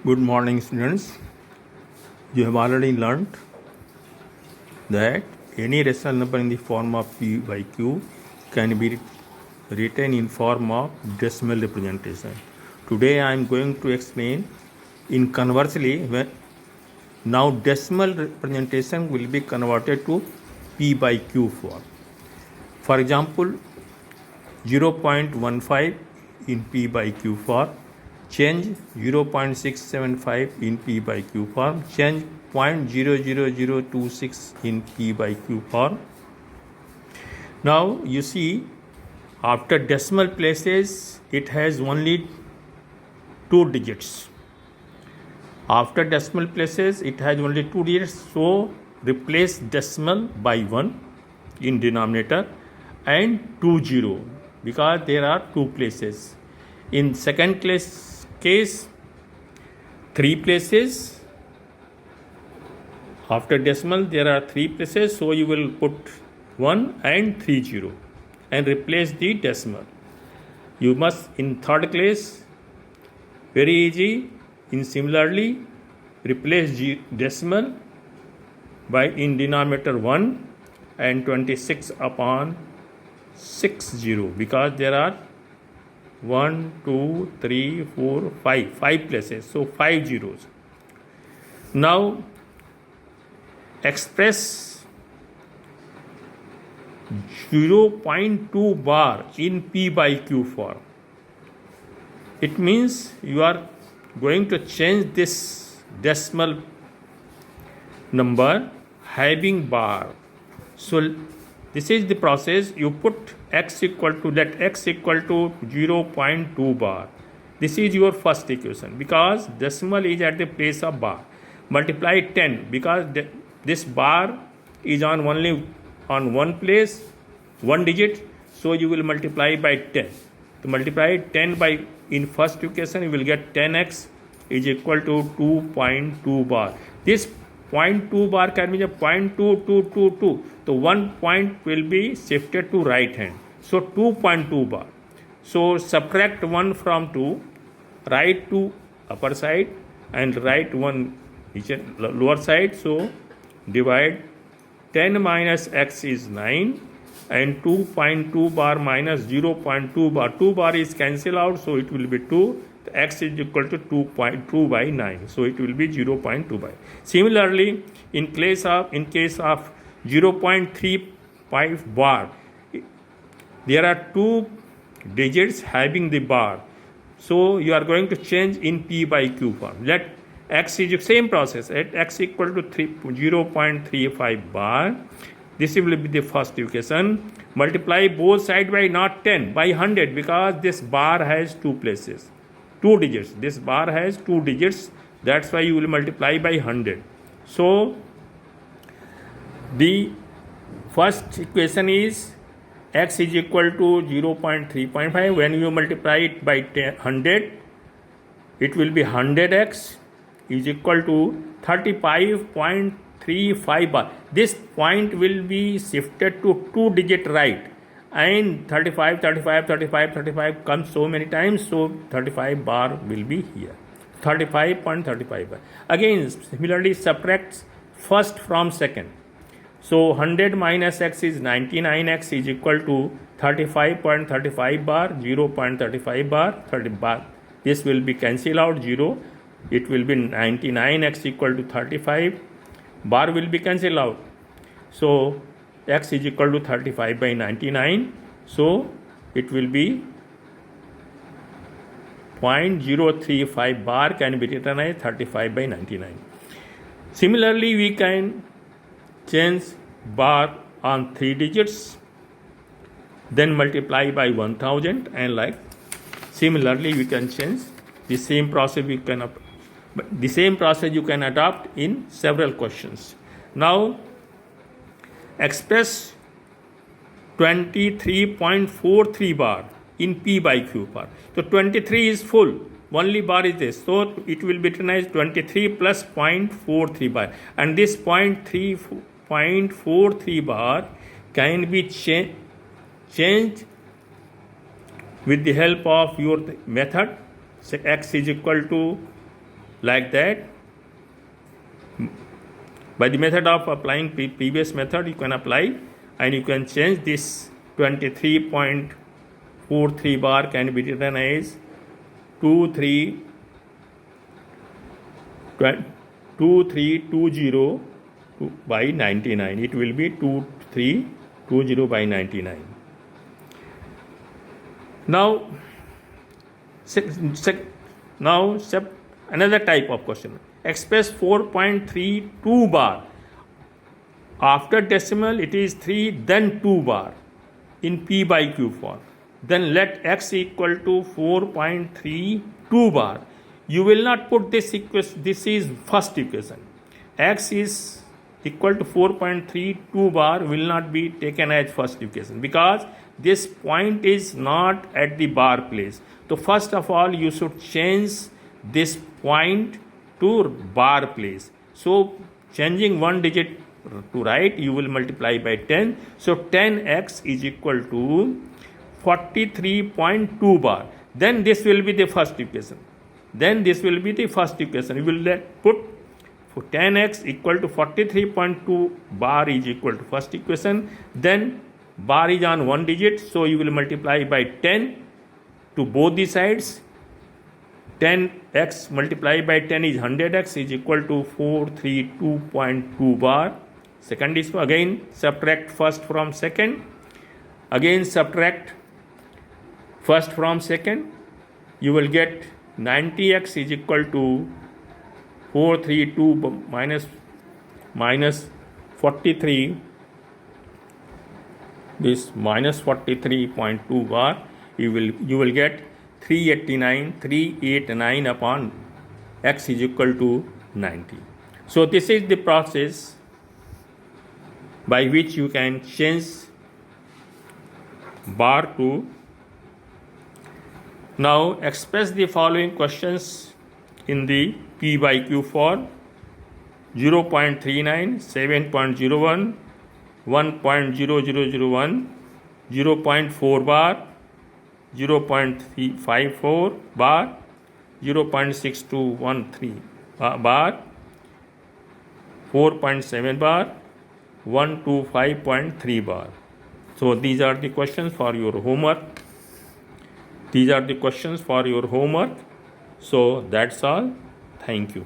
Good morning, students. You have already learnt that any rational number in the form of p by q can be written in form of decimal representation. Today I am going to explain in conversely when now decimal representation will be converted to p by q form. For example, 0.15 in p by q form, change 0.675 in p by q form, change 0.00026 in p by q form. Now you see, after decimal places it has only 2 digits. After decimal places it has only 2 digits, so replace decimal by 1 in denominator and 20 because there are 2 places. In second case 3 places. After decimal there are 3 places, so you will put 1 and 30 and replace the decimal. You must, in third case, very easy, in similarly replace decimal by in denominator 1 and 26 upon 60 because there are 1, 2, 3, 4, 5 places, so 5 zeros. Now express 0.2 bar in p by q form. It means you are going to change this decimal number having bar. So this is the process. You put x equal to 0.2 bar. This is your first equation because decimal is at the place of bar. Multiply 10 because this bar is only on one place, one digit, so you will multiply by 10. To multiply 10 by in first equation, you will get 10x is equal to 2.2 bar. This 0.2 bar can be 0.2222. So 1 point will be shifted to right hand. So 2.2 bar. So subtract 1 from 2, write 2 upper side and write 1 lower side. So divide 10 minus x is 9 and 2.2 bar minus 0.2 bar. 2 bar is cancelled out, so it will be 2. X is equal to 2.2 by 9, so it will be 0.2 by. Similarly, in case of 0.35 bar, there are 2 digits having the bar, so you are going to change in p by q form. Let x is the same process at x equal to 0.35 bar. This will be the first equation. Multiply both sides by not 10, by 100 because this bar has 2 places, 2 digits. This bar has 2 digits, that's why you will multiply by 100. So the first equation is x is equal to 0.3.5. When you multiply it by 100, it will be 100x is equal to 35.35 bar. This point will be shifted to 2 digit right, and 35 comes so many times, so 35 bar will be here, 35.35 bar. Again similarly subtract first from second. So 100 minus x is 99x is equal to 35.35 bar, 0.35 bar, 30 bar. This will be cancelled out 0. It will be 99x equal to 35. Bar will be cancelled out. So x is equal to 35 by 99. So it will be 0.035 bar can be written as 35 by 99. Similarly, we can change bar on 3 digits, then multiply by 1000 and like. Similarly, we can change the same process. The same process you can adopt in several questions. Now express 23.43 bar in p by q bar. So 23 is full, only bar is this, so it will be written as 23 plus 0.43 bar, and this 0.43 bar can be changed with the help of your method. Say x is equal to like that. By the method of applying previous method, you can apply and you can change this 23.43 bar can be written as 2320 by 99. It will be 2320 by 99. Now, another type of question. Express 4.32 bar. After decimal, it is 3, then 2 bar in P by Q form. Then let x equal to 4.32 bar. You will not put this equation. This is first equation. X is equal to 4.32 bar will not be taken as first equation because this point is not at the bar place. So first of all, you should change this point to bar place. So changing one digit to right, you will multiply by 10. So 10x is equal to 43.2 bar. Then this will be the first equation. You will put 10x equal to 43.2 bar is equal to first equation. Then bar is on one digit, so you will multiply by 10 to both the sides. 10x multiplied by 10 is 100x is equal to 432.2 bar. Second is again subtract first from second. Again subtract first from second. You will get 90x is equal to 432 minus 43. This minus 43.2 bar. You will get 389 upon x is equal to 90. So this is the process by which you can change bar to. Now express the following questions in the P by Q form: 0.39, 7.01, 1.0001, 0.4 bar, 0.354 bar, 0.6213 bar, 4.7 bar, 125.3 bar. So these are the questions for your homework. So that's all. Thank you.